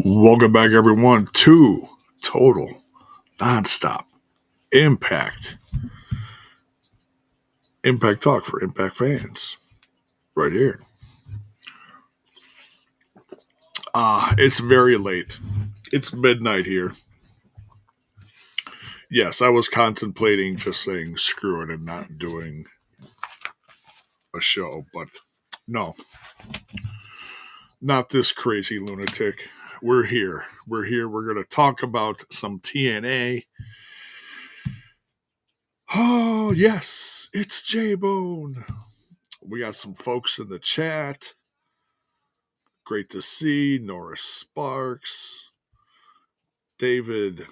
Welcome back, everyone, to Total Nonstop Impact. Impact Talk for Impact fans. Right here. It's very late. It's midnight here. Yes, I was contemplating just saying screw it and not doing a show, but no. Not this crazy lunatic. We're here. We're going to talk about some TNA. Oh, yes, it's J-Bone. We got some folks in the chat. Great to see. Norris Sparks. David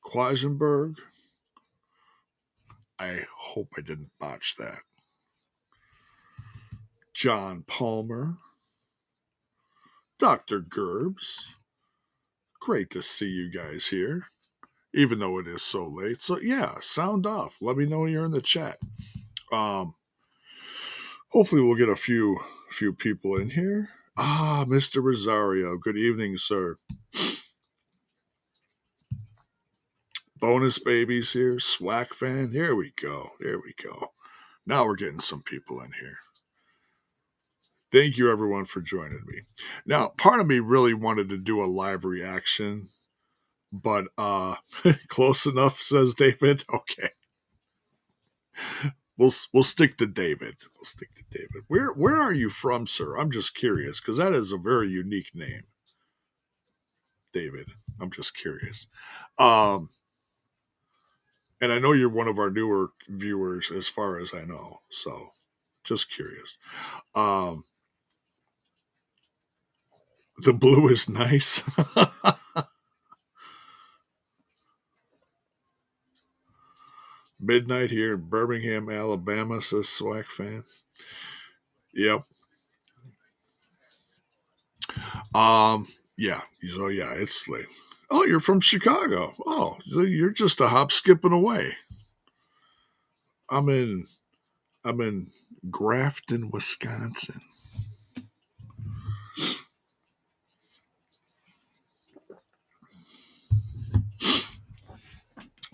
Quasenberg. I hope I didn't botch that. John Palmer. Dr. Gerbs. Great to see you guys here, even though it is so late. So, yeah, sound off. Let me know when you're in the chat. Hopefully we'll get a few people in here. Mr. Rosario. Good evening, sir. Bonus babies here. Swack fan. Here we go. Now we're getting some people in here. Thank you, everyone, for joining me. Now, part of me really wanted to do a live reaction, but close enough, says David. Okay. We'll stick to David. Where are you from, sir? I'm just curious, because that is a very unique name. David. I'm just curious. And I know you're one of our newer viewers, as far as I know. So, just curious. The blue is nice. Midnight here in Birmingham, Alabama, says Swag fan. Yep. Yeah. So yeah, it's late. Oh, you're from Chicago. Oh, you're just a hop skipping away. I'm in Grafton, Wisconsin.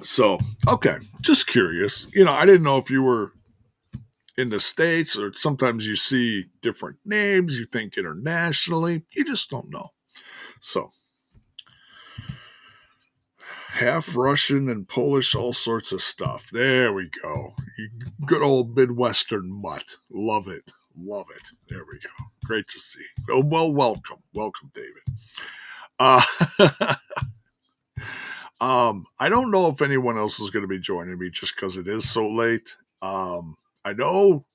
So, okay, just curious. I didn't know if you were in the States, or sometimes you see different names, you think internationally, you just don't know. So, half Russian and Polish, all sorts of stuff. There we go. Good old Midwestern mutt. Love it. There we go. Great to see. Oh, well, welcome, David. I don't know if anyone else is going to be joining me just because it is so late. I know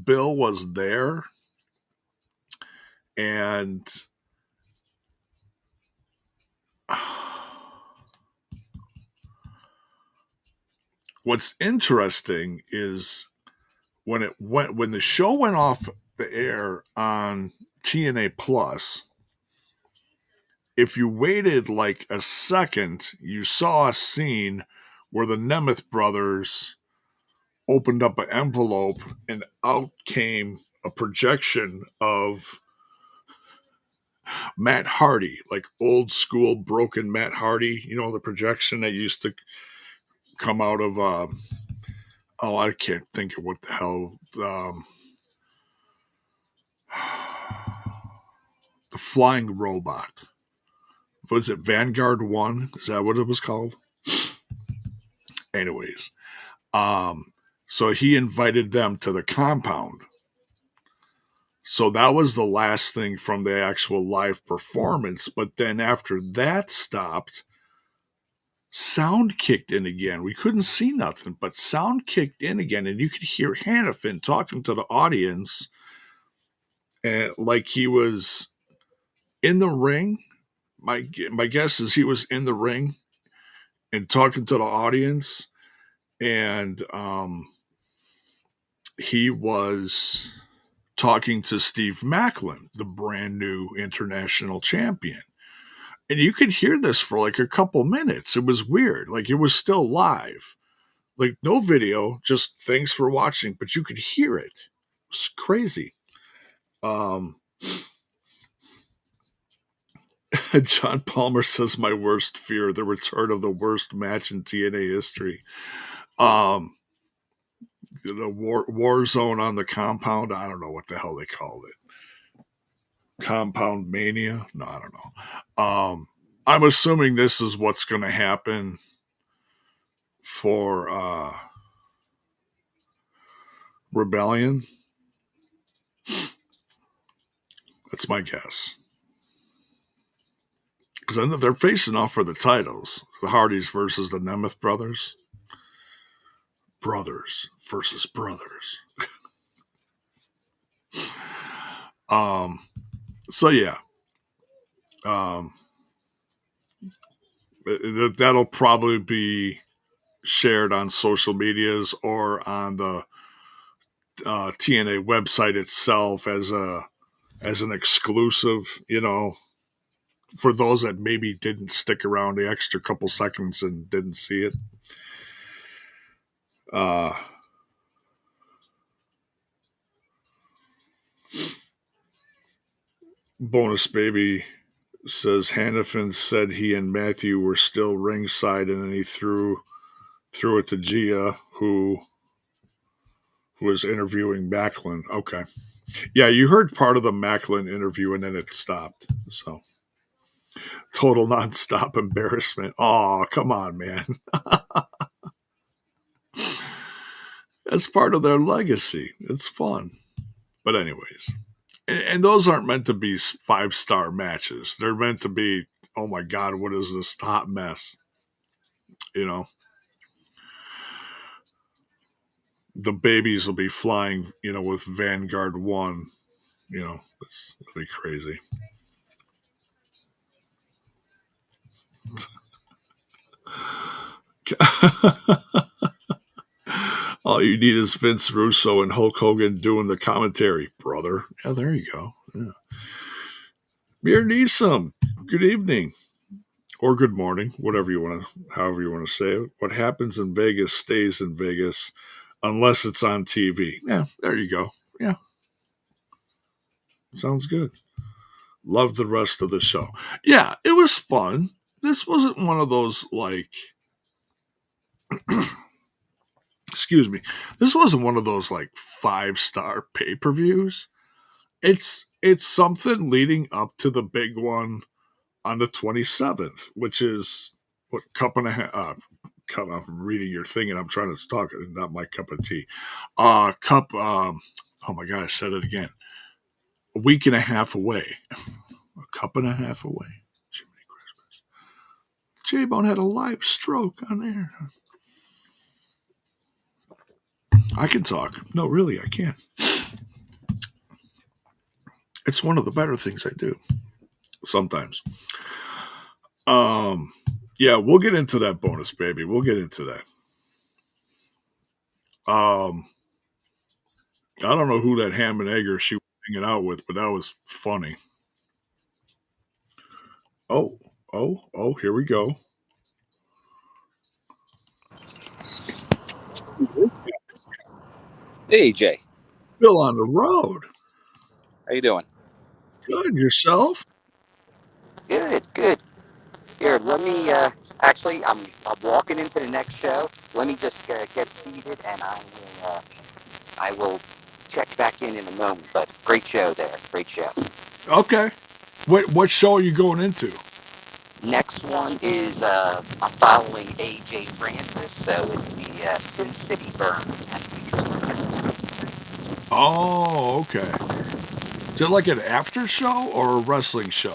Bill was there, and what's interesting is when the show went off the air on TNA Plus, if you waited like a second, you saw a scene where the Nemeth brothers opened up an envelope and out came a projection of Matt Hardy, like old school broken Matt Hardy. The projection that used to come out of, I can't think of what the hell, the flying robot. Was it Vanguard 1? Is that what it was called? Anyways, so he invited them to the compound. So that was the last thing from the actual live performance. But then after that stopped, sound kicked in again. We couldn't see nothing, but sound kicked in again. And you could hear Hannafin talking to the audience, and like he was in the ring. My guess is he was in the ring and talking to the audience. And he was talking to Steve Maclin, the brand new international champion. And you could hear this for like a couple minutes. It was weird. Like it was still live. Like no video, just thanks for watching, but you could hear it. It was crazy. John Palmer says my worst fear, the return of the worst match in TNA history. The war zone on the compound. I don't know what the hell they called it. Compound Mania? No, I don't know. I'm assuming this is what's going to happen for Rebellion. That's my guess. Because I know they're facing off for the titles. The Hardys versus the Nemeth brothers. Brothers versus brothers. So yeah. That'll probably be shared on social medias or on the TNA website itself as an exclusive, for those that maybe didn't stick around the extra couple seconds and didn't see it. Bonus Baby says Hannafin said he and Matthew were still ringside, and then he threw it to Gia, who was interviewing Maclin. Okay. Yeah, you heard part of the Maclin interview and then it stopped. So total nonstop embarrassment. Oh, come on, man. That's part of their legacy. It's fun. But anyways, and those aren't meant to be 5-star matches. They're meant to be, oh my God, what is this hot mess? The babies will be flying, with Vanguard 1. It'll be crazy. All you need is Vince Russo and Hulk Hogan doing the commentary, brother. Yeah, there you go. Yeah. Mir Neeson, good evening. Or good morning, however you want to say it. What happens in Vegas stays in Vegas unless it's on TV. Yeah, there you go. Yeah. Sounds good. Love the rest of the show. Yeah, it was fun. This wasn't one of those, excuse me. This wasn't one of those 5-star pay-per-views. It's something leading up to the big one on the 27th, which is what cup and a half. I'm reading your thing and I'm trying to talk. Not my cup of tea. Cup. Oh my God, I said it again. A week and a half away. A cup and a half away. Jiminy Christmas. J-Bone had a live stroke on air. I can talk. No, really, I can. It's one of the better things I do. Sometimes. Yeah, we'll get into that, Bonus Baby. We'll get into that. I don't know who that ham and egger she was hanging out with, but that was funny. Oh, here we go. Hey, Jay. Bill on the road. How you doing? Good. Yourself? Good. Here, let me, actually, I'm walking into the next show. Let me just get seated, and I will check back in a moment. But great show there. Great show. Okay. What show are you going into? Next one is, I'm following AJ Francis, so it's the Sin City Burn. Oh, okay. Is it like an after show or a wrestling show?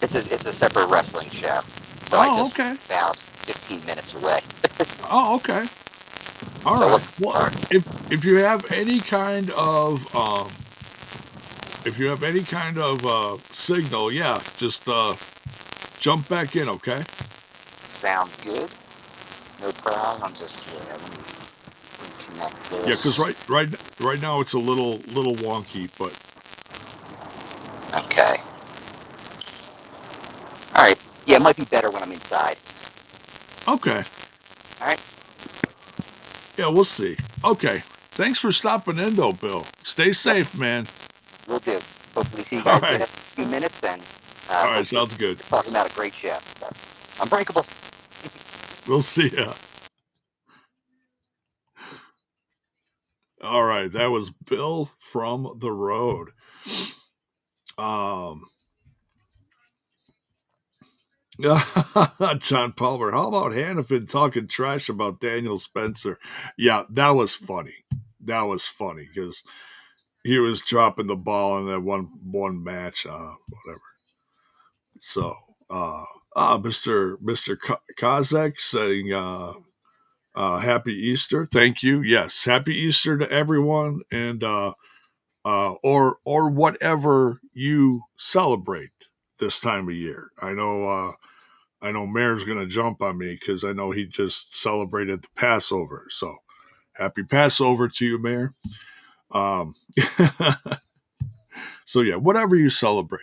It's a separate wrestling show. So I just about 15 minutes away. Oh, okay. All right. Well, if you have any kind of signal, yeah, just jump back in, okay? Sounds good. No problem. I'm just let me reconnect this. Yeah, because right now it's a little wonky, but okay. All right. Yeah, it might be better when I'm inside. Okay. All right. Yeah, we'll see. Okay. Thanks for stopping in, though, Bill. Stay safe, man. Will do. Hopefully see you guys in a few minutes, and All right, sounds good. Talking about a great show. So, Unbreakable. We'll see ya. All right, that was Bill from the road. John Palmer, how about Hannafin talking trash about Daniel Spencer? Yeah, that was funny. That was funny because he was dropping the ball in that one match, whatever. So, Mr. Kazak saying, Happy Easter. Thank you. Yes, Happy Easter to everyone, and or whatever you celebrate this time of year. I know Mayor's gonna jump on me because I know he just celebrated the Passover. So happy Passover to you, Mayor. So yeah, whatever you celebrate.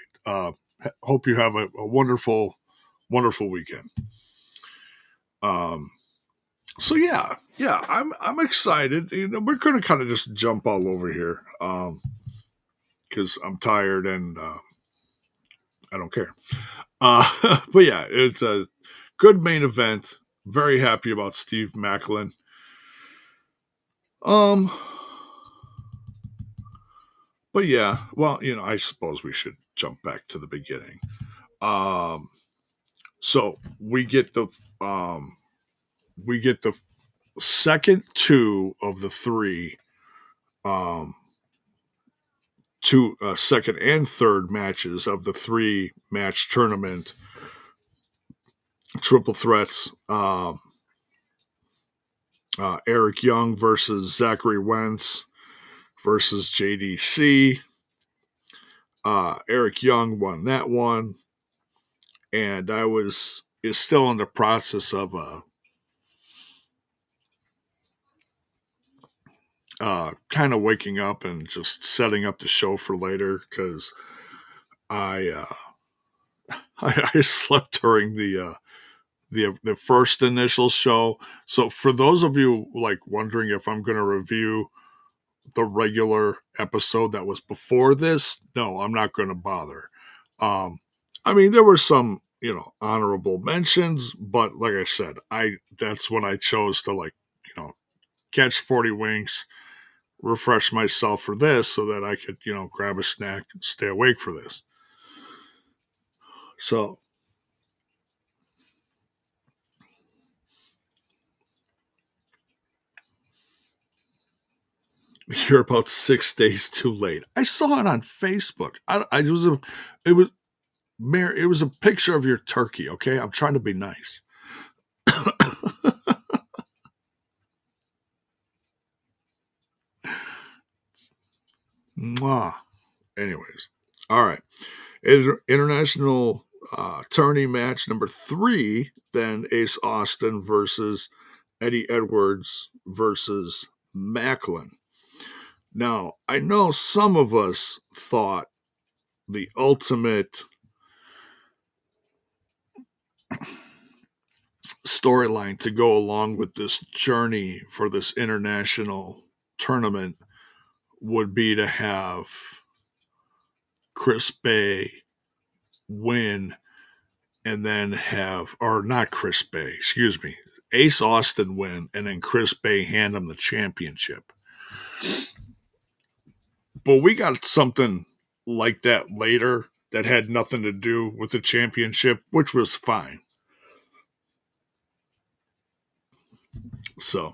Hope you have a wonderful weekend. So yeah, I'm excited. You know, we're gonna kind of just jump all over here because I'm tired and I don't care. But yeah, it's a good main event. Very happy about Steve Maclin. But yeah, well, you know, I suppose we should jump back to the beginning. So we get the second two of the three second and third matches of the 3-match tournament triple threats. Eric Young versus Zachary Wentz versus JDC. Eric Young won that one, and I is still in the process of kind of waking up and just setting up the show for later because I I slept during the first initial show. So for those of you like wondering if I'm going to review the regular episode that was before this, no, I'm not going to bother. I mean, there were some, you know, honorable mentions, but like I said, that's when I chose to, like, you know, catch 40 winks, refresh myself for this so that I could, you know, grab a snack, stay awake for this. So you're about 6 days too late. I saw it on Facebook. It was a picture of your turkey. Okay, I'm trying to be nice. Mwah. Anyways, all right. International tourney match number 3. Then Ace Austin versus Eddie Edwards versus Maclin. Now, I know some of us thought the ultimate storyline to go along with this journey for this international tournament would be to have Chris Bay win and then not Chris Bay, excuse me, Ace Austin win and then Chris Bay hand him the championship. But we got something like that later that had nothing to do with the championship, which was fine. So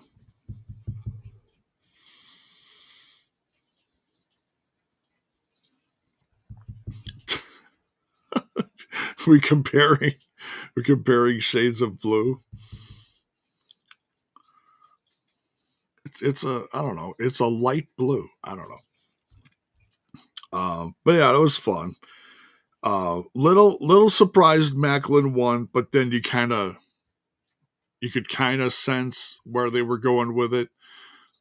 we're comparing shades of blue. It's a, I don't know, it's a light blue. I don't know. But yeah, it was fun. Little surprised Maclin won, but then you could kind of sense where they were going with it.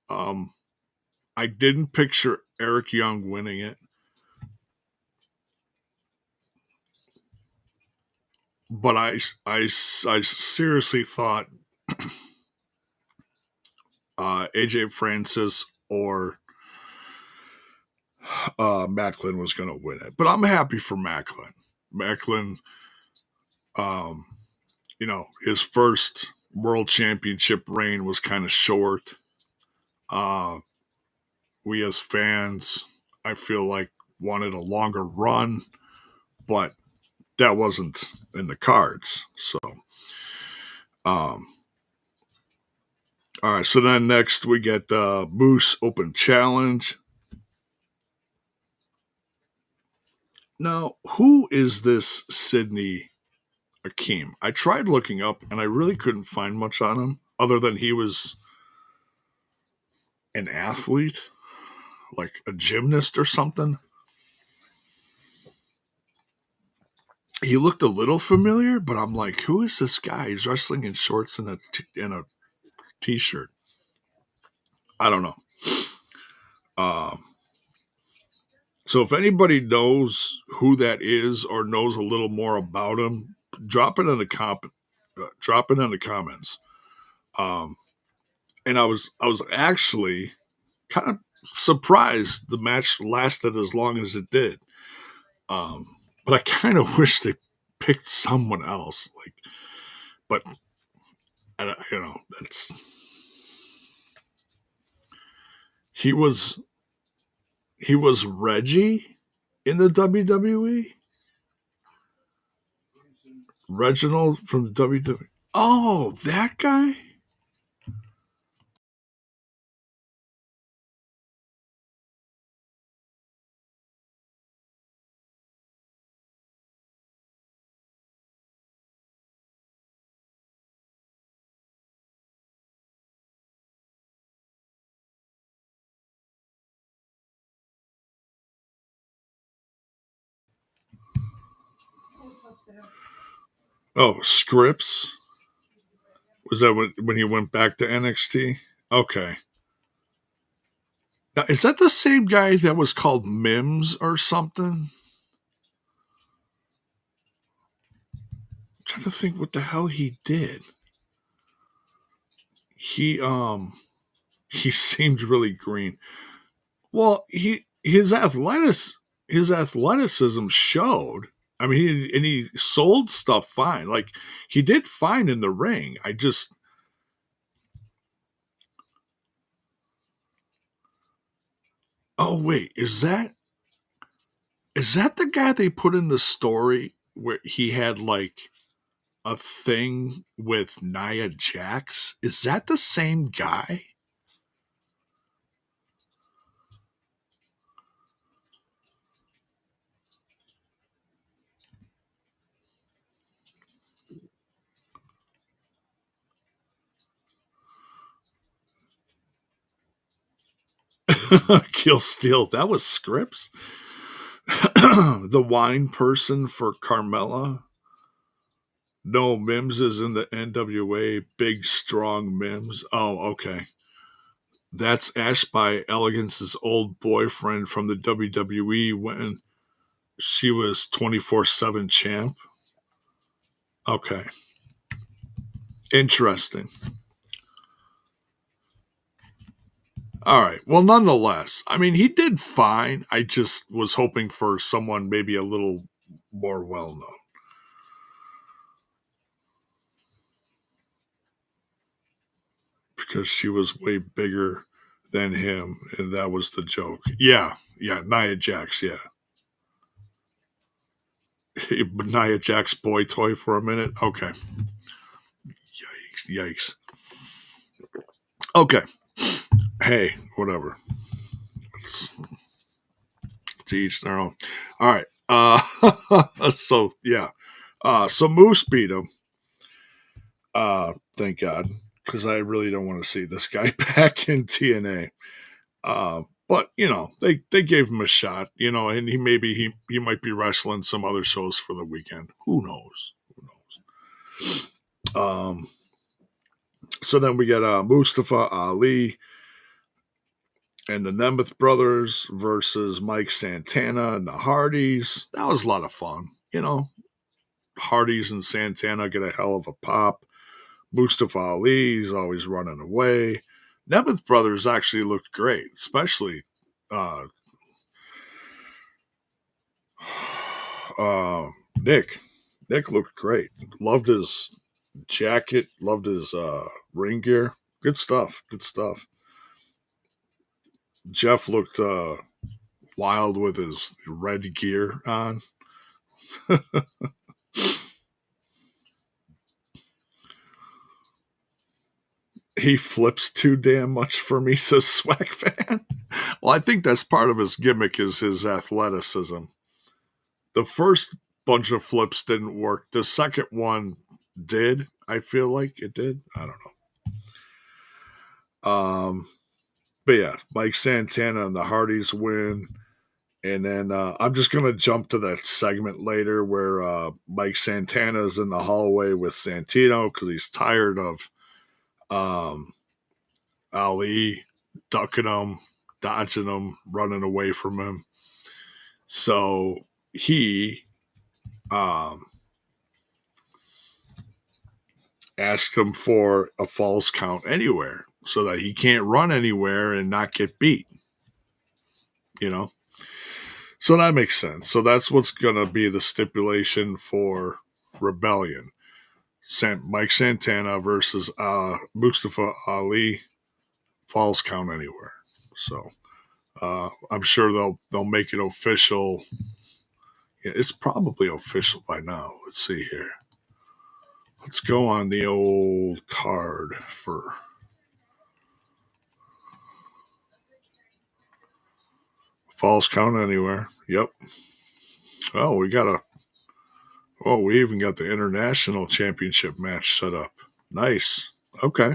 I didn't picture Eric Young winning it, but I seriously thought AJ Francis or Maclin was going to win it. But I'm happy for Maclin. Maclin, his first world championship reign was kind of short. We as fans, I feel like, wanted a longer run, but that wasn't in the cards. So, all right. So then next we get Moose Open Challenge. Now, who is this Sidney Akeem? I tried looking up and I really couldn't find much on him other than he was an athlete, like a gymnast or something. He looked a little familiar, but I'm like, who is this guy? He's wrestling in shorts and a t-shirt. I don't know. So if anybody knows who that is or knows a little more about him, drop it in the comments. And I was actually kind of surprised the match lasted as long as it did. But I kind of wish they picked someone else. But that's he was Reggie in the WWE. Reginald from the WWE. Oh, that guy. Oh, Scripps. Was that when he went back to NXT? Okay. Now, is that the same guy that was called Mims or something? I'm trying to think what the hell he did. He seemed really green. Well, his athleticism showed. I mean, he sold stuff fine. Like he did fine in the ring. Oh wait, is that the guy they put in the story where he had like a thing with Nia Jax? Is that the same guy? Kill Steel. That was Scripps. The wine person for Carmella. No, Mims is in the NWA. Big, strong Mims. Oh, okay. That's Ash by Elegance's old boyfriend from the WWE when she was 24/7 champ. Okay. Interesting. All right. Well, nonetheless, I mean, he did fine. I just was hoping for someone maybe a little more well known. Because she was way bigger than him, and that was the joke. Yeah, Nia Jax, yeah. Nia Jax boy toy for a minute. Okay. Yikes. Okay. Hey, whatever. It's to each their own. All right. So yeah. So Moose beat him. Thank God. Because I really don't want to see this guy back in TNA. But they gave him a shot, and he might be wrestling some other shows for the weekend. Who knows? So then we get Mustafa Ali and the Nemeth brothers versus Mike Santana and the Hardys. That was a lot of fun. Hardys and Santana get a hell of a pop. Mustafa Ali's always running away. Nemeth brothers actually looked great, especially uh, Nick. Nick looked great. Loved his jacket. Loved his ring gear. Good stuff. Good stuff. Jeff looked wild with his red gear on. He flips too damn much for me, says Swag Fan. Well, I think that's part of his gimmick is his athleticism. The first bunch of flips didn't work. The second one did. I feel like it did. I don't know. But yeah, Mike Santana and the Hardys win. And then I'm just going to jump to that segment later where Mike Santana's in the hallway with Santino because he's tired of Ali ducking him, dodging him, running away from him. So he asked him for a false count anywhere so that he can't run anywhere and not get beat. You know? So that makes sense. So that's what's going to be the stipulation for Rebellion. Mike Santana versus Mustafa Ali, false count anywhere. So I'm sure they'll make it official. Yeah, it's probably official by now. Let's see here. Let's go on the old card for false count anywhere. Yep. Oh, we even got the international championship match set up. Nice. Okay.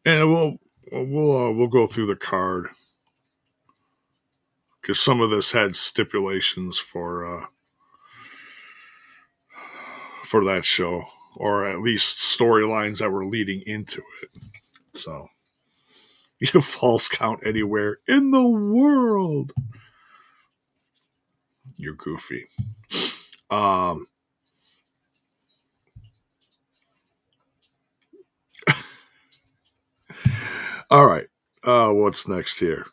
And we'll go through the card because some of this had stipulations for that show, or at least storylines that were leading into it. So, you false count anywhere in the world. You're goofy. All right. What's next here?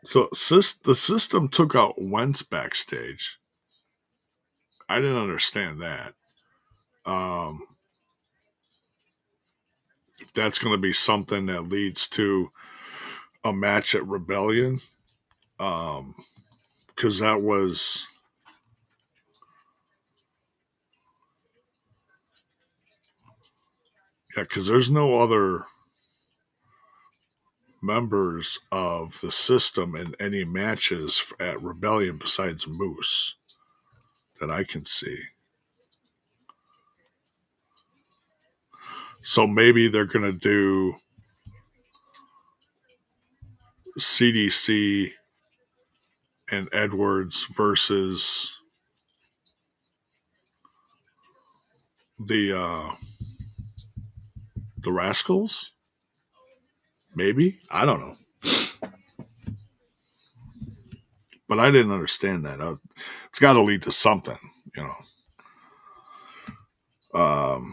So the system took out Wentz backstage. I didn't understand that. If that's going to be something that leads to a match at Rebellion, because that was because there's no other members of the system in any matches at Rebellion besides Moose that I can see. So maybe they're going to do CDC and Edwards versus the Rascals. Maybe, I don't know, but I didn't understand that. It's got to lead to something, you know.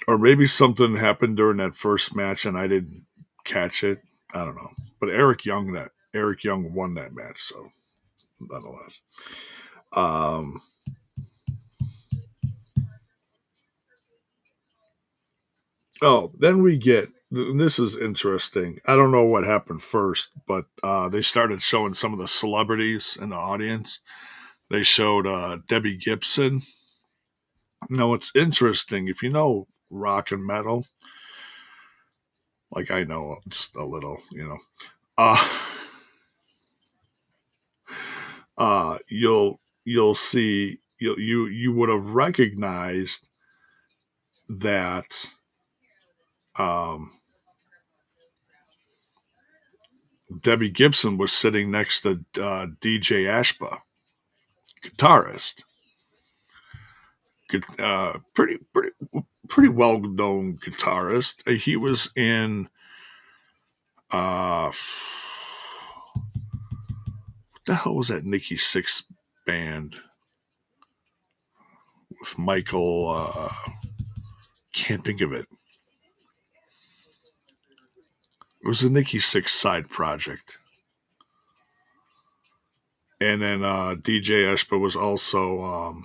Or maybe something happened during that first match and I didn't catch it. I don't know. But Eric Young won that match, so nonetheless. Then we get this is interesting. I don't know what happened first, but they started showing some of the celebrities in the audience. They showed Debbie Gibson. Now, it's interesting if you know rock and metal, like I know just a little, you know. You'll see you would have recognized that Debbie Gibson was sitting next to DJ Ashba, guitarist. Pretty well known guitarist. He was in what the hell was that Nikki Sixx band with Michael? Can't think of it. It was a Nikki Sixx side project. And then DJ Eshba was also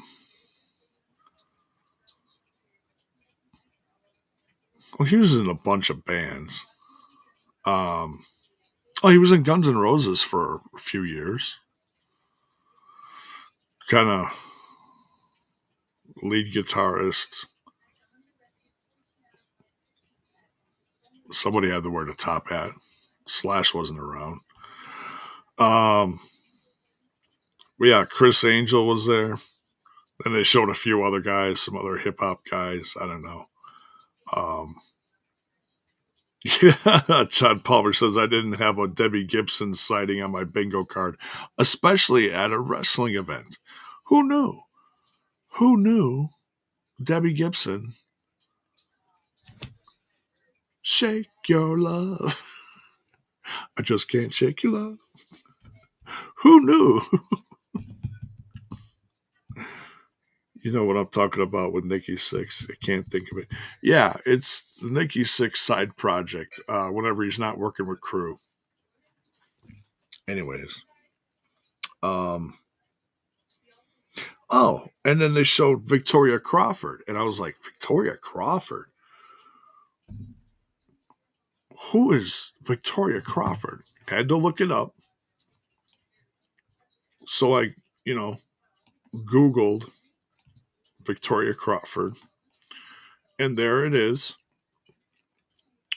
well, he was in a bunch of bands. He was in Guns N' Roses for a few years. Kind of lead guitarist. Somebody had to wear the top hat. Slash wasn't around. Yeah, Chris Angel was there. And they showed a few other guys, some other hip hop guys. I don't know. Yeah, John Palmer says I didn't have a Debbie Gibson sighting on my bingo card, especially at a wrestling event. Who knew? Who knew Debbie Gibson? Shake your love. I just can't shake your love. Who knew? You know what I'm talking about with Nikki Sixx. I can't think of it. Yeah, it's the Nikki Sixx side project. Whenever he's not working with crew. Anyways. Oh, and then they showed Victoria Crawford. And I was like, Victoria Crawford? Who is Victoria Crawford? Had to look it up. So I, Googled Victoria Crawford. And there it is.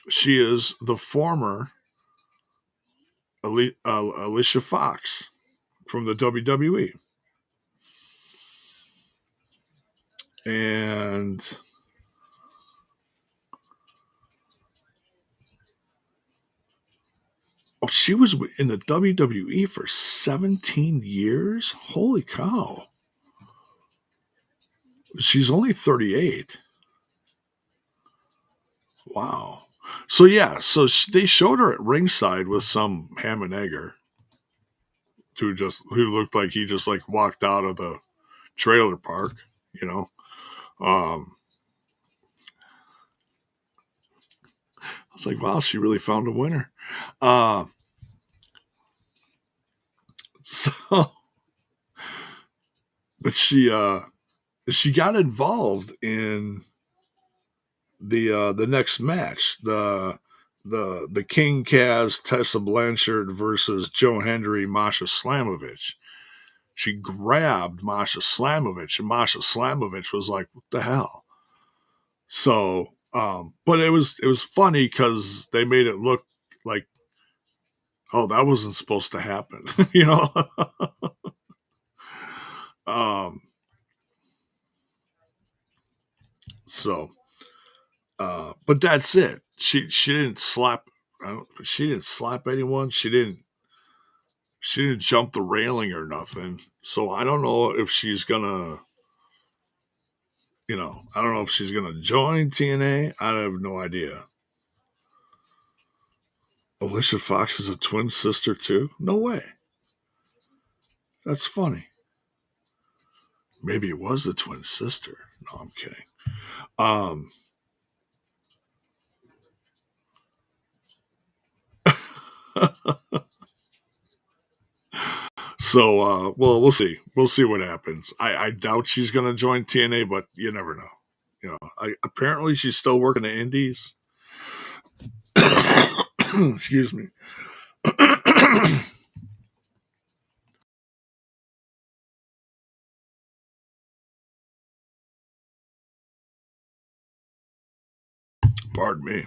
She is the former Alicia Fox from the WWE. And she was in the WWE for 17 years? Holy cow. She's only 38. Wow. So yeah, they showed her at ringside with some ham and egger who looked like he just like walked out of the trailer park, I was like, wow, she really found a winner. So, but she got involved in the next match, the King Kaz Tessa Blanchard versus Joe Hendry Masha Slamovich. She grabbed Masha Slamovich, and Masha Slamovich was like, "What the hell?" So, but it was funny because they made it look like, oh, that wasn't supposed to happen, So, but that's it. She didn't slap. She didn't slap anyone. She didn't jump the railing or nothing. So I don't know if she's gonna. I don't know if she's gonna join TNA. I have no idea. Alicia Fox is a twin sister too? No way. That's funny. Maybe it was the twin sister. No, I'm kidding. So, well, we'll see. We'll see what happens. I doubt she's going to join TNA, but you never know. Apparently she's still working the indies. Excuse me. Pardon me.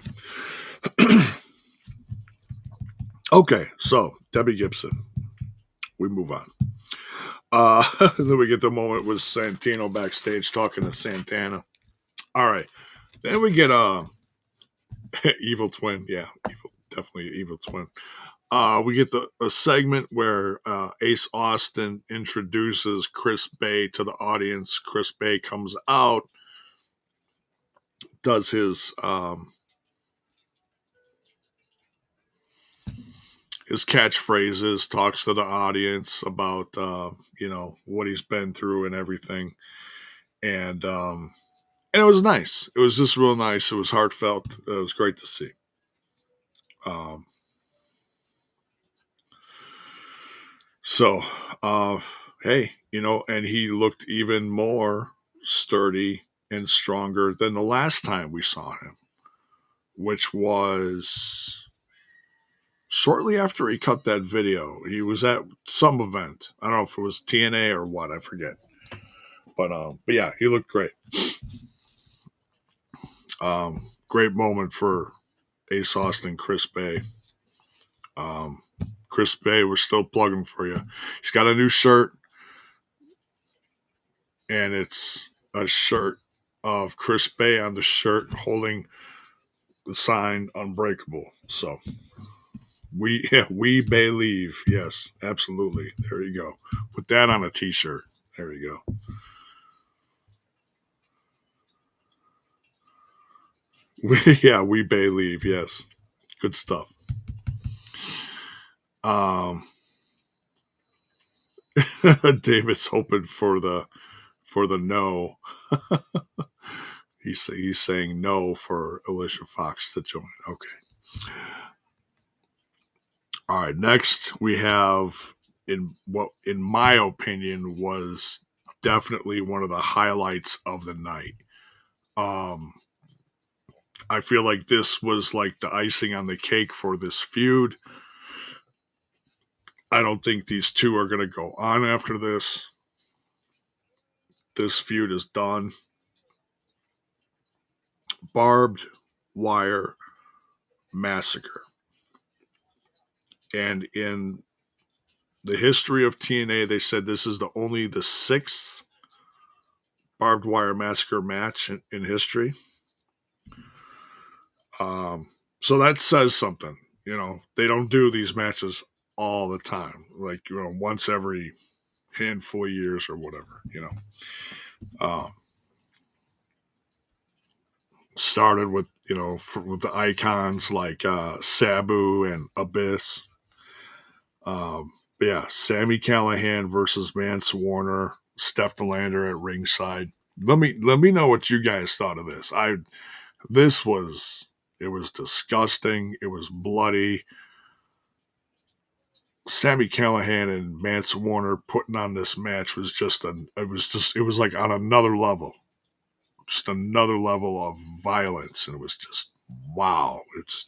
Okay, so Debbie Gibson. We move on. Then we get the moment with Santino backstage talking to Santana. All right. Then we get Evil Twin. Yeah, definitely Evil Twin. We get a segment where Ace Austin introduces Chris Bay to the audience. Chris Bay comes out, does his catchphrases, talks to the audience about what he's been through and everything, and it was nice. It was just real nice. It was heartfelt. It was great to see. So Hey, and he looked even more sturdy and stronger than the last time we saw him, which was shortly after he cut that video. He was at some event. I don't know if it was TNA or what, I forget. But yeah, he looked great. Great moment for Ace Austin, Chris Bay. Chris Bay, we're still plugging for you. He's got a new shirt, and it's a shirt of Chris Bay on the shirt holding the sign Unbreakable. So we believe. Yes, absolutely. There you go. Put that on a t-shirt. There you go. We believe. Yes, good stuff. David's hoping for the no. He's saying no for Alicia Fox to join. Okay. All right. Next, we have in what, in my opinion, was definitely one of the highlights of the night. I feel like this was like the icing on the cake for this feud. I don't think these two are going to go on after this. This feud is done. Barbed Wire Massacre. And in the history of TNA, they said this is only the 6th Barbed Wire Massacre match in history. So that says something. They don't do these matches all the time. Like, once every handful of years or whatever, started with, with the icons like Sabu and Abyss. But yeah, Sami Callihan versus Mance Warner, Steph Delander at ringside. Let me know what you guys thought of this. It was disgusting. It was bloody. Sami Callihan and Mance Warner putting on this match was it was like on another level. Just another level of violence. And it was just, wow. It's,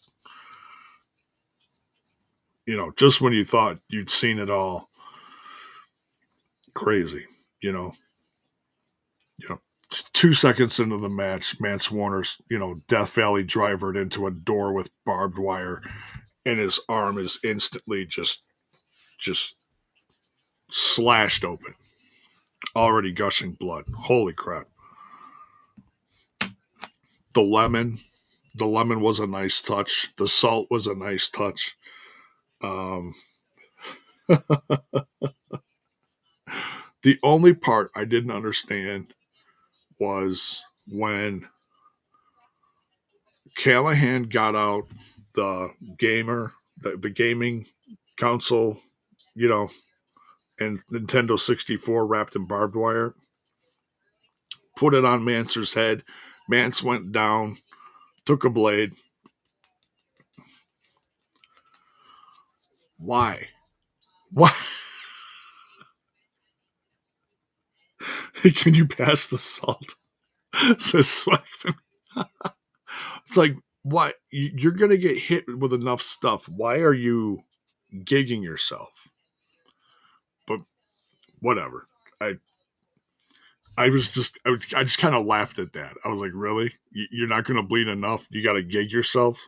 just when you thought you'd seen it all, crazy, you know, 2 seconds into the match, Mance Warner's, Death Valley drivered into a door with barbed wire, and his arm is instantly just slashed open, already gushing blood. Holy crap. The lemon was a nice touch. The salt was a nice touch. The only part I didn't understand was when Callihan got out the the gaming console, and Nintendo 64 wrapped in barbed wire, put it on Mance's head. Mance went down, took a blade. Why? Why? Can you pass the salt? Says Swag. It's like, why? You're going to get hit with enough stuff. Why are you gigging yourself? But whatever. I just kind of laughed at that. I was like, really? You're not going to bleed enough? You got to gig yourself?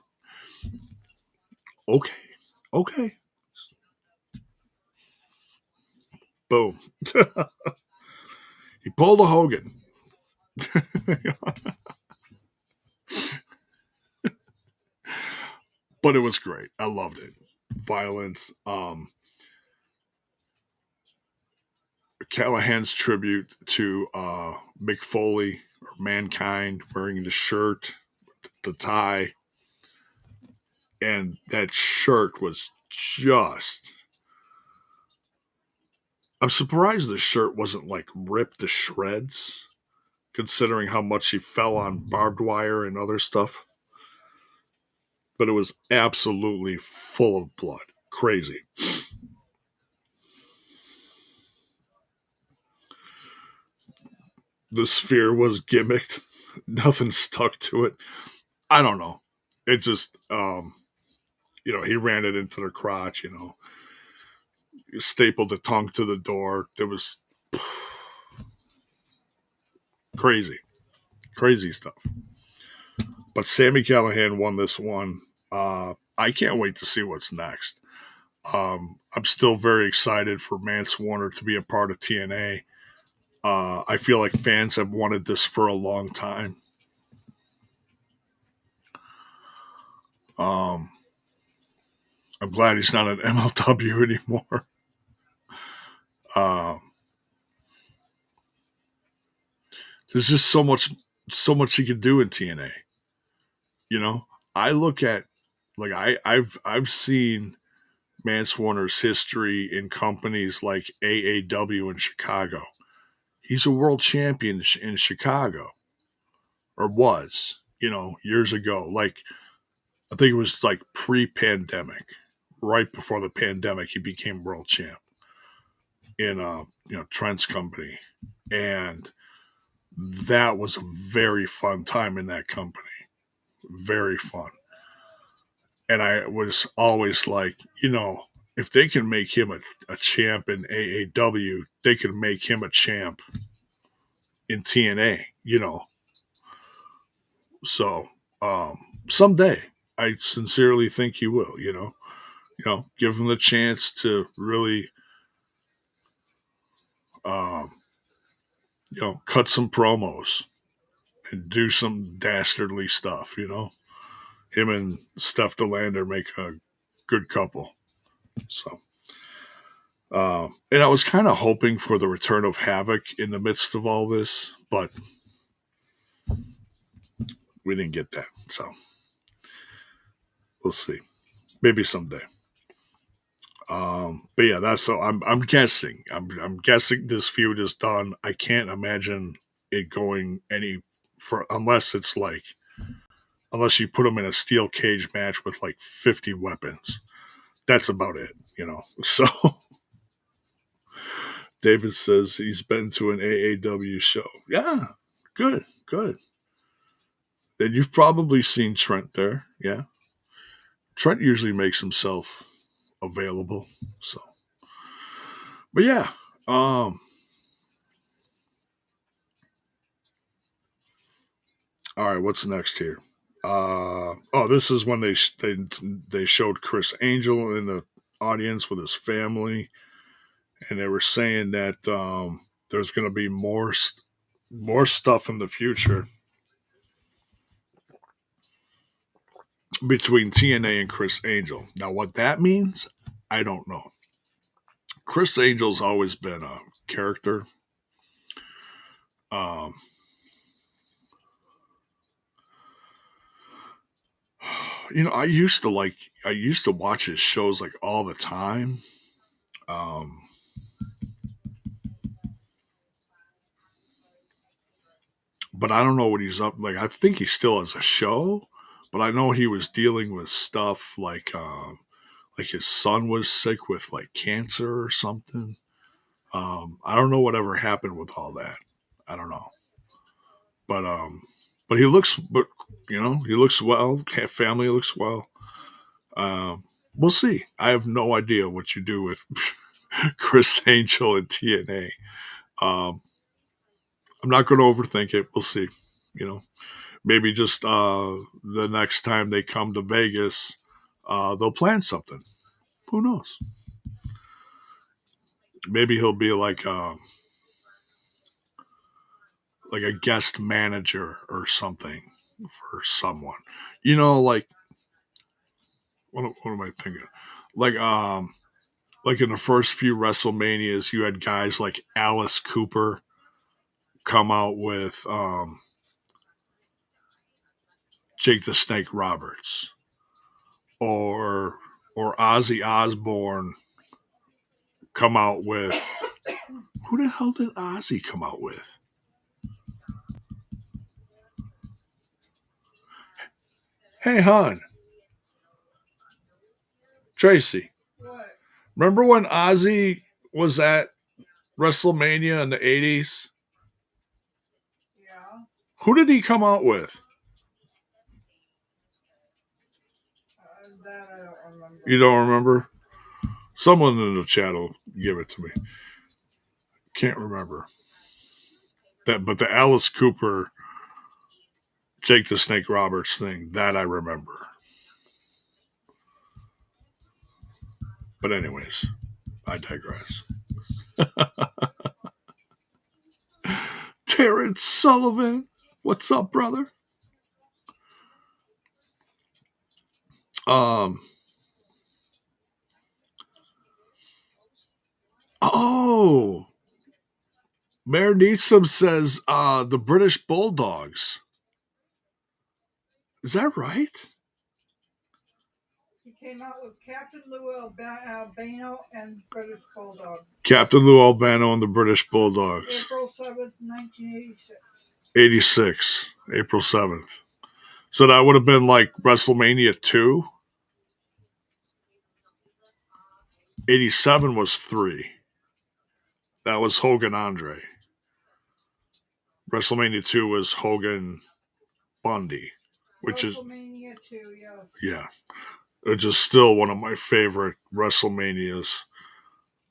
Okay. Boom. He pulled a Hogan. But it was great. I loved it. Violence. Callahan's tribute to Mick Foley, or Mankind, wearing the shirt, the tie. And that shirt was just... I'm surprised the shirt wasn't like ripped to shreds, considering how much he fell on barbed wire and other stuff. But it was absolutely full of blood. Crazy. the sphere was gimmicked. Nothing stuck to it. I don't know. It just, he ran it into the crotch, stapled the tongue to the door. It was crazy, crazy stuff. But Sami Callihan won this one. I can't wait to see what's next. I'm still very excited for Mance Warner to be a part of TNA. I feel like fans have wanted this for a long time. I'm glad he's not an MLW anymore. There's just so much he could do in TNA. I look at I've seen Mance Warner's history in companies like AAW in Chicago. He's a world champion in Chicago, or was, years ago. Like, I think it was like pre-pandemic, right before the pandemic, he became world champ in Trent's company, and that was a very fun time in that company. Very fun. And I was always like, if they can make him a champ in AAW, they could make him a champ in TNA, So someday, I sincerely think he will, give him the chance to really, cut some promos and do some dastardly stuff, Him and Steph DeLander make a good couple. So, and I was kind of hoping for the return of Havoc in the midst of all this, but we didn't get that. So, we'll see. Maybe someday. But yeah, that's so. I'm guessing. I'm guessing this feud is done. I can't imagine it going any for unless it's like unless you put him in a steel cage match with like 50 weapons. That's about it, So David says he's been to an AAW show. Yeah, good. And you've probably seen Trent there. Yeah. Trent usually makes himself available. So, but yeah. All right, what's next here? This is when they showed Chris Angel in the audience with his family, and they were saying that there's going to be more stuff in the future between TNA and Chris Angel. Now, what that means, I don't know. Chris Angel's always been a character. I used to watch his shows like all the time. But I don't know what he's up. Like, I think he still has a show, but I know he was dealing with stuff like his son was sick with like cancer or something. I don't know whatever happened with all that. I don't know, but he looks well. Family looks well. We'll see. I have no idea what you do with Chris Angel and TNA. I'm not going to overthink it. We'll see. Maybe just the next time they come to Vegas, they'll plan something. Who knows? Maybe he'll be like a guest manager or something for someone. Like what am I thinking? Like like in the first few WrestleManias, you had guys like Alice Cooper come out with Jake the Snake Roberts, or Ozzy Osbourne come out with who the hell did Ozzy come out with? Hey, hon. Tracy. What? Remember when Ozzy was at WrestleMania in the 80s? Who did he come out with? That I don't remember. You don't remember? Someone in the chat will give it to me. Can't remember. But the Alice Cooper, Jake the Snake Roberts thing, that I remember. But anyways, I digress. Terrence Sullivan, what's up, brother? Oh, Mayor Neeson says the British Bulldogs. Is that right? He came out with Captain Lou Albano and British Bulldog. Captain Lou Albano and the British Bulldogs. April 7th, 1986. 86, April 7th. So that would have been like WrestleMania 2. 87 was 3. That was Hogan Andre. WrestleMania 2 was Hogan Bundy, which is WrestleMania 2, yeah. Yeah. It's just still one of my favorite WrestleManias.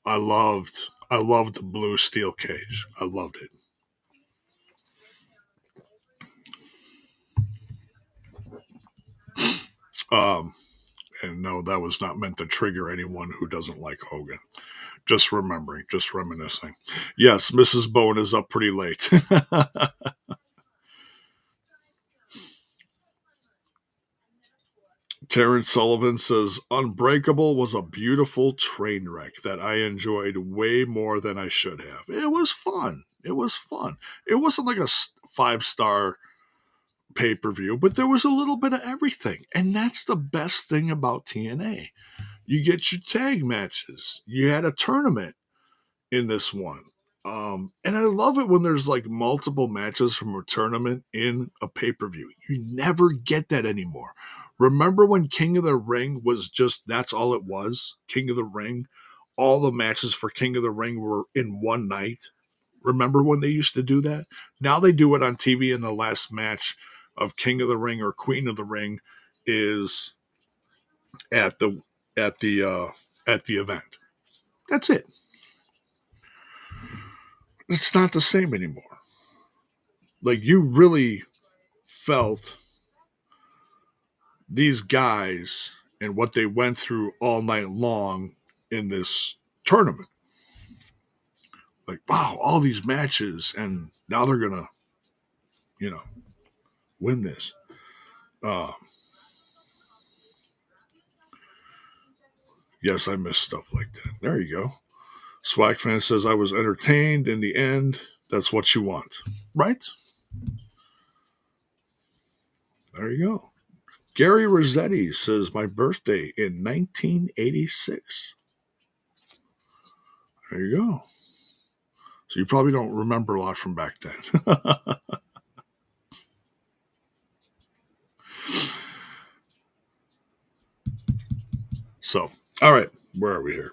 I loved the blue steel cage. I loved it. And no, that was not meant to trigger anyone who doesn't like Hogan. Just remembering, just reminiscing. Yes, Mrs. Bone is up pretty late. Terrence Sullivan says, Unbreakable was a beautiful train wreck that I enjoyed way more than I should have. It was fun. It was fun. It wasn't like a 5-star pay-per-view, but there was a little bit of everything. And that's the best thing about TNA. You get your tag matches. You had a tournament in this one. And I love it when there's like multiple matches from a tournament in a pay-per-view. You never get that anymore. Remember when King of the Ring was just, that's all it was? King of the Ring? All the matches for King of the Ring were in one night. Remember when they used to do that? Now they do it on TV, and the last match of King of the Ring or Queen of the Ring is at the event. That's it. It's not the same anymore. Like, you really felt these guys and what they went through all night long in this tournament. Like, wow, all these matches, and now they're gonna, win this. Yes, I miss stuff like that. There you go. Swag fan says I was entertained in the end. That's what you want, right? There you go. Gary Rossetti says my birthday in 1986. There you go. So you probably don't remember a lot from back then. So, all right, where are we here?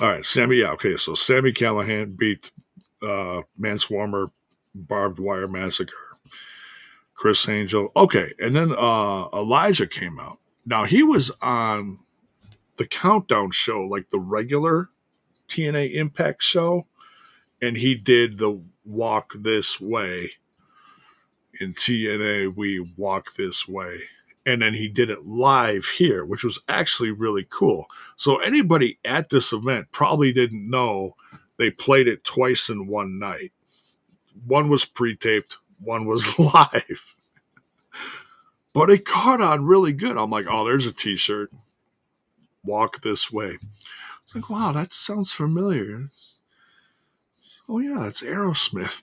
All right, Sami. Yeah, okay. So Sami Callihan beat Manswarmer, Barbed Wire Massacre, Chris Angel. Okay, and then Elijah came out. Now he was on the Countdown show, like the regular TNA Impact show, and he did the Walk This Way. In TNA, we walk this way. And then he did it live here, which was actually really cool. So anybody at this event probably didn't know they played it twice in one night. One was pre-taped, one was live. But it caught on really good. I'm like, oh, there's a t-shirt. Walk This Way. It's like, wow, that sounds familiar. Oh, yeah, it's Aerosmith.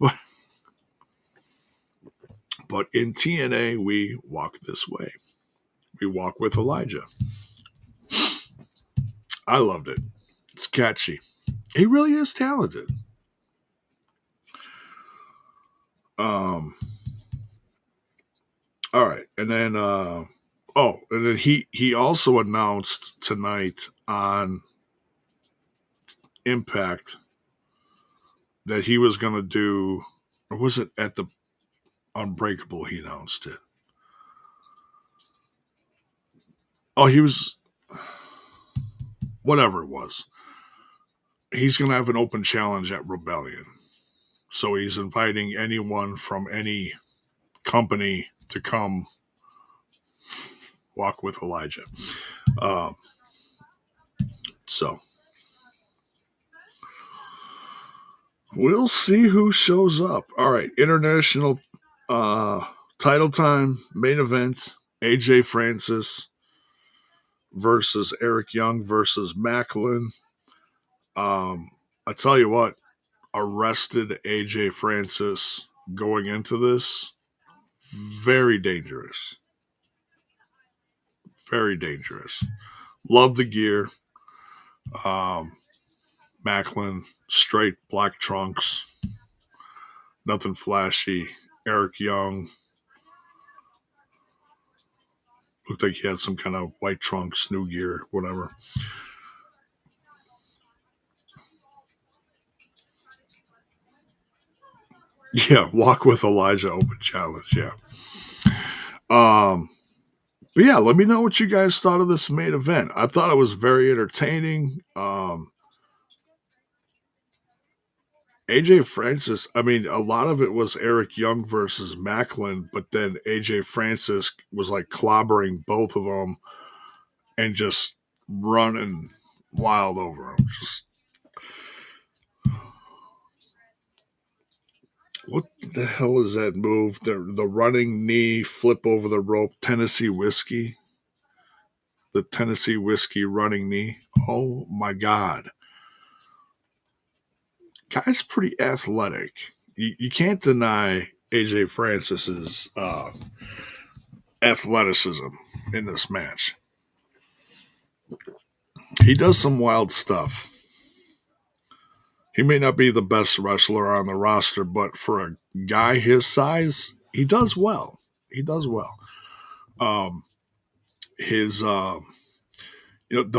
But in TNA, we walk this way. We walk with Elijah. I loved it. It's catchy. He really is talented. All right, and then he also announced tonight on Impact that he was going to do, or was it at the Unbreakable, he announced it. Oh, he was... Whatever it was. He's going to have an open challenge at Rebellion. So he's inviting anyone from any company to come walk with Elijah. So we'll see who shows up. All right, international title time, main event, AJ Francis versus Eric Young versus Maclin. I tell you what, arrested AJ Francis going into this, very dangerous. Very dangerous. Love the gear. Maclin, straight black trunks. Nothing flashy. Eric Young. Looked like he had some kind of white trunks, new gear, whatever. Yeah, walk with Elijah open challenge, yeah. But yeah, let me know what you guys thought of this main event. I thought it was very entertaining. AJ Francis, I mean, a lot of it was Eric Young versus Maclin, but then AJ Francis was like clobbering both of them and just running wild over them. Just, what the hell is that move? The running knee flip over the rope, Tennessee whiskey. The Tennessee whiskey running knee. Oh my God. Guy's pretty athletic. You can't deny AJ Francis's athleticism in this match. He does some wild stuff. He may not be the best wrestler on the roster, but for a guy his size, he does well. He does well. The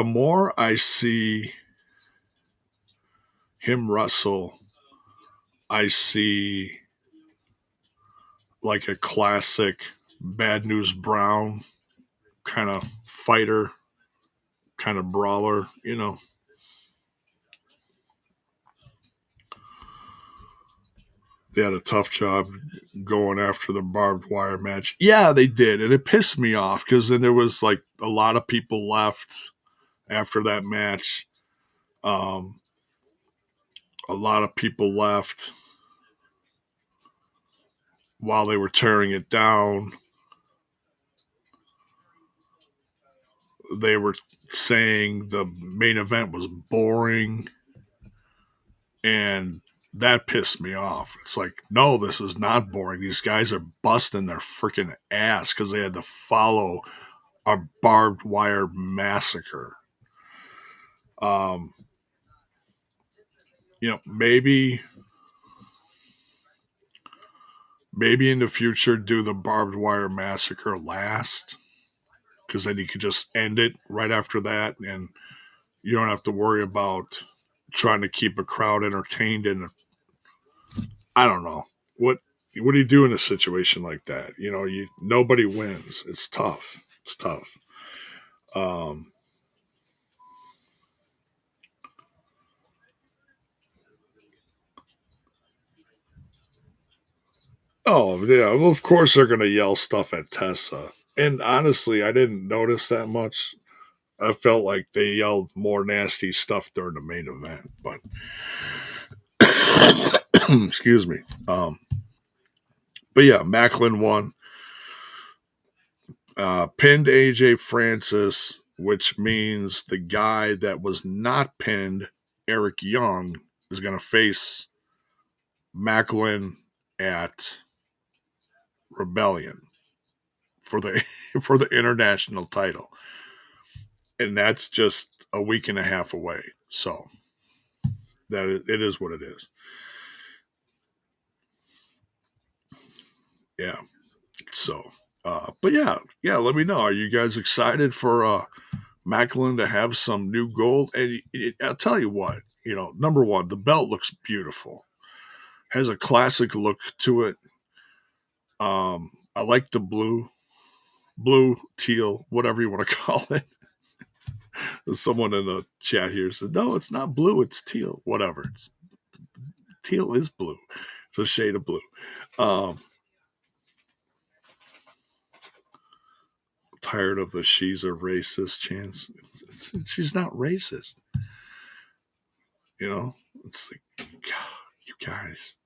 more I see him wrestle, I see like a classic Bad News Brown kind of fighter, kind of brawler, They had a tough job going after the barbed wire match. Yeah, they did. And it pissed me off because then there was like a lot of people left after that match. A lot of people left while they were tearing it down. They were saying the main event was boring. And that pissed me off. It's like, no, this is not boring. These guys are busting their freaking ass because they had to follow a barbed wire massacre. Maybe in the future do the barbed wire massacre last, because then you could just end it right after that, and you don't have to worry about trying to keep a crowd entertained. And I don't know what do you do in a situation like that? Nobody wins. It's tough. Oh, yeah. Well, of course they're going to yell stuff at Tessa. And honestly, I didn't notice that much. I felt like they yelled more nasty stuff during the main event. But, excuse me. But yeah, Maclin won. Pinned AJ Francis, which means the guy that was not pinned, Eric Young, is going to face Maclin at Rebellion for the international title, and that's just a week and a half away. So it is what it is. Yeah. So, but yeah. Let me know. Are you guys excited for Maclin to have some new gold? And I'll tell you what. Number one, the belt looks beautiful. Has a classic look to it. I like the blue, teal, whatever you want to call it. Someone in the chat here said, no, it's not blue, it's teal. Whatever. Teal is blue. It's a shade of blue. Tired of the she's a racist chance. She's not racist. You know? It's like, God, you guys.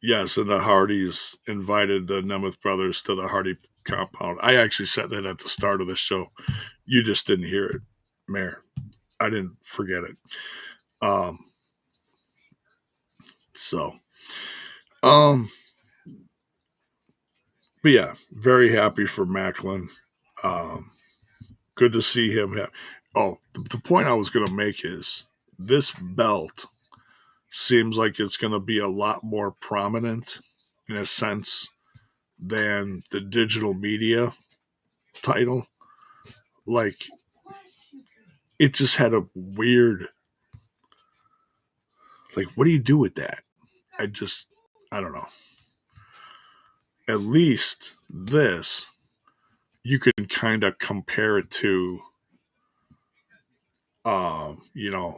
Yes, and the Hardys invited the Nemeth brothers to the Hardy compound. I actually said that at the start of the show. You just didn't hear it, Mayor. I didn't forget it. But yeah, very happy for Maclin. Good to see him. The point I was going to make is this belt seems like it's going to be a lot more prominent in a sense than the digital media title. Like, it just had a weird, like, what do you do with that? I don't know. At least this, you can kind of compare it to,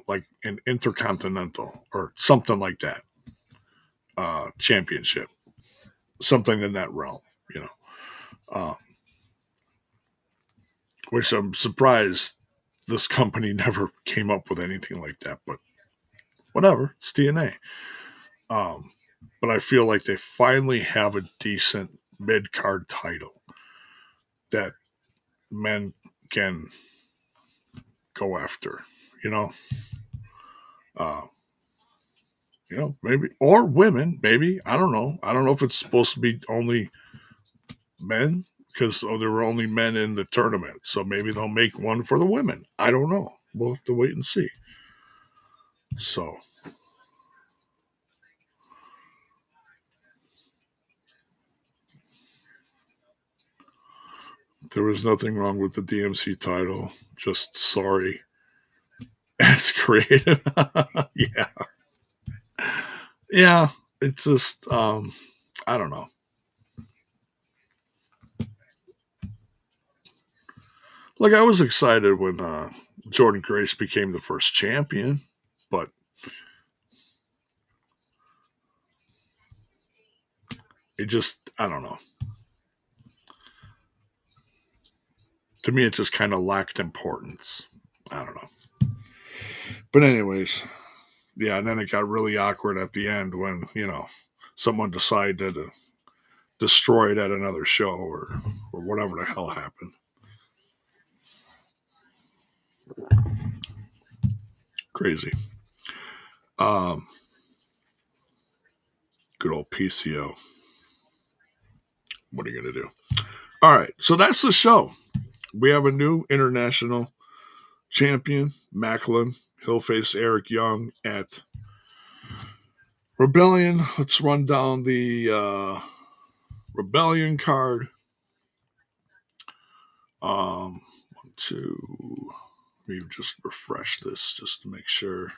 like an intercontinental or something like that, championship, something in that realm, which I'm surprised this company never came up with anything like that, but whatever, it's TNA. But I feel like they finally have a decent mid-card title that men can go after, maybe, or women, maybe. I don't know. I don't know if it's supposed to be only men because there were only men in the tournament. So maybe they'll make one for the women. I don't know. We'll have to wait and see. So, there was nothing wrong with the DMC title. Just sorry. It's creative. Yeah. Yeah. It's just, I don't know. Like, I was excited when Jordan Grace became the first champion, but it just, I don't know. To me, it just kind of lacked importance. I don't know. But anyways, yeah, and then it got really awkward at the end when, someone decided to destroy it at another show or whatever the hell happened. Crazy. Good old PCO. What are you going to do? All right, so that's the show. We have a new international champion, Maclin. He'll face Eric Young at Rebellion. Let's run down the Rebellion card. 1, 2. Let me just refresh this just to make sure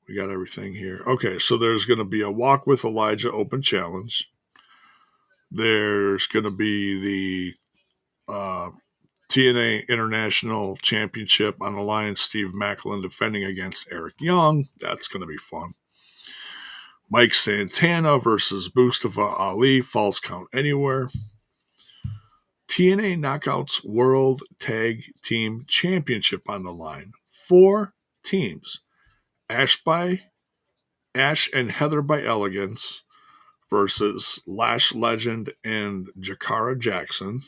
we got everything here. Okay, so there's going to be a Walk with Elijah Open Challenge. There's going to be the TNA International Championship on the line. Steve Maclin defending against Eric Young. That's going to be fun. Mike Santana versus Mustafa Ali. Falls count anywhere. TNA Knockouts World Tag Team Championship on the line. 4 teams. Ash and Heather by Elegance versus Lash Legend and Jakara Jackson.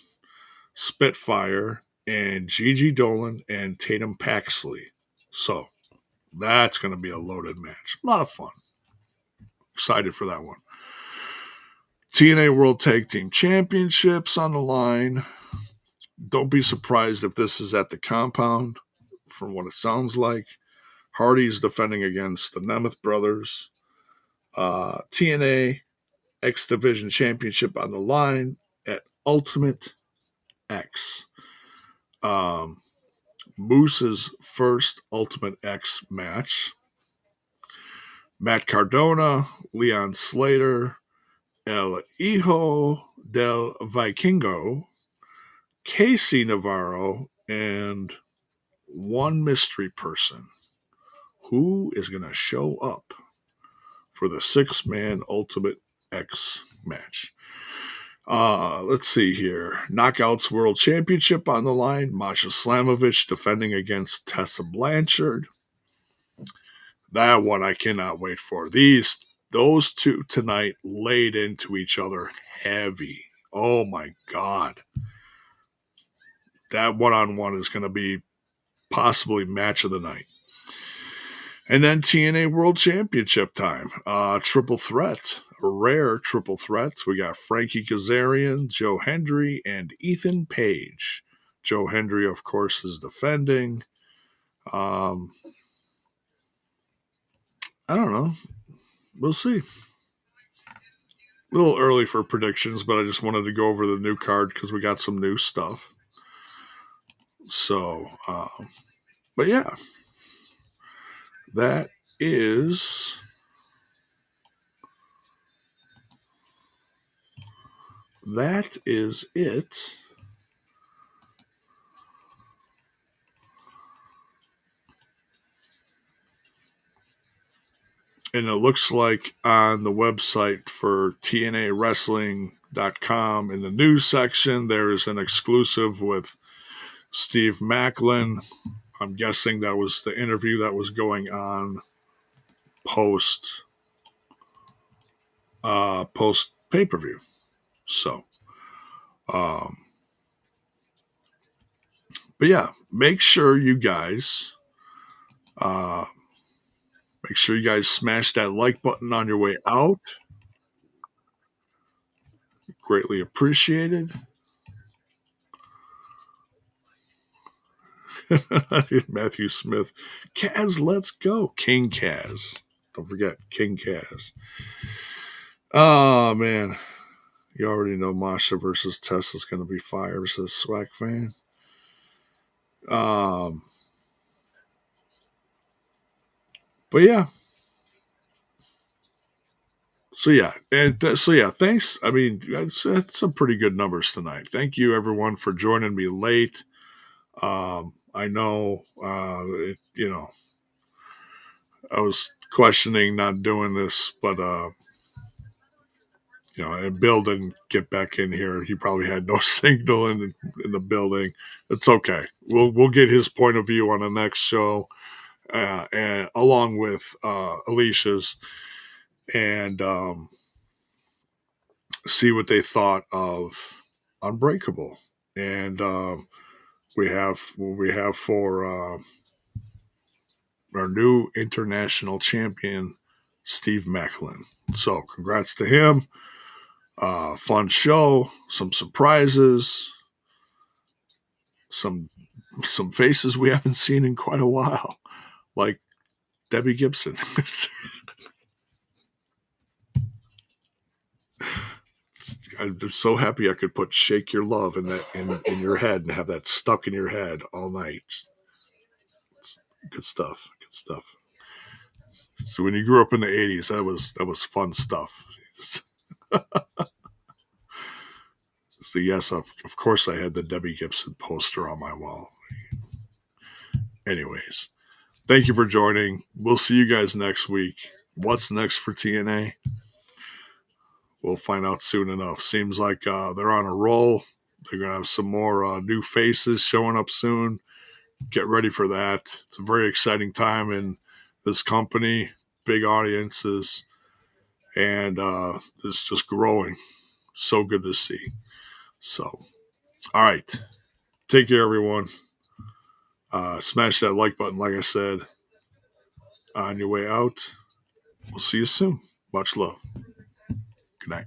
Spitfire and Gigi Dolan and Tatum Paxley. So that's going to be a loaded match. A lot of fun. Excited for that one. TNA World Tag Team Championships on the line. Don't be surprised if this is at the compound, from what it sounds like. Hardy's defending against the Nemeth brothers. TNA X Division Championship on the line at Ultimate X. Moose's first Ultimate X match. Matt Cardona, Leon Slater, El Hijo del Vikingo, Casey Navarro, and one mystery person. Who is going to show up for the 6-man Ultimate X match? Let's see here. Knockouts World Championship on the line. Masha Slamovich defending against Tessa Blanchard. That one I cannot wait for. Those two tonight laid into each other heavy. Oh my God. That one-on-one is going to be possibly match of the night. And then TNA World Championship time. Triple threat. A rare triple threat. We got Frankie Kazarian, Joe Hendry, and Ethan Page. Joe Hendry, of course, is defending. I don't know. We'll see. A little early for predictions, but I just wanted to go over the new card because we got some new stuff. So, but yeah. That is it. And it looks like on the website for TNA Wrestling.com in the news section, there is an exclusive with Steve Maclin. I'm guessing that was the interview that was going on post pay-per-view. So, but yeah, make sure you guys smash that like button on your way out. Greatly appreciated. Matthew Smith. Kaz, let's go. King Kaz. Don't forget, King Kaz. Oh, man. You already know Masha versus Tessa is going to be fire, says Swag Fan. But yeah. So yeah, thanks. I mean, that's some pretty good numbers tonight. Thank you, everyone, for joining me late. I know, I was questioning not doing this, but and Bill didn't get back in here. He probably had no signal in the building. It's okay. We'll get his point of view on the next show, and along with Alicia's, and see what they thought of Unbreakable. And we have for our new international champion, Steve Maclin. So congrats to him. Fun show, some surprises, some faces we haven't seen in quite a while, like Debbie Gibson. I'm so happy I could put "Shake Your Love" in your head and have that stuck in your head all night. It's good stuff. Good stuff. So when you grew up in the '80s, that was fun stuff. So yes, of course, I had the Debbie Gibson poster on my wall. Anyways, thank you for joining. We'll see you guys next week. What's next for TNA? We'll find out soon enough. Seems like they're on a roll. They're going to have some more new faces showing up soon. Get ready for that. It's a very exciting time in this company. Big audiences. And it's just growing. So good to see. So, all right. Take care, everyone. Smash that like button, like I said, on your way out. We'll see you soon. Much love. Good night.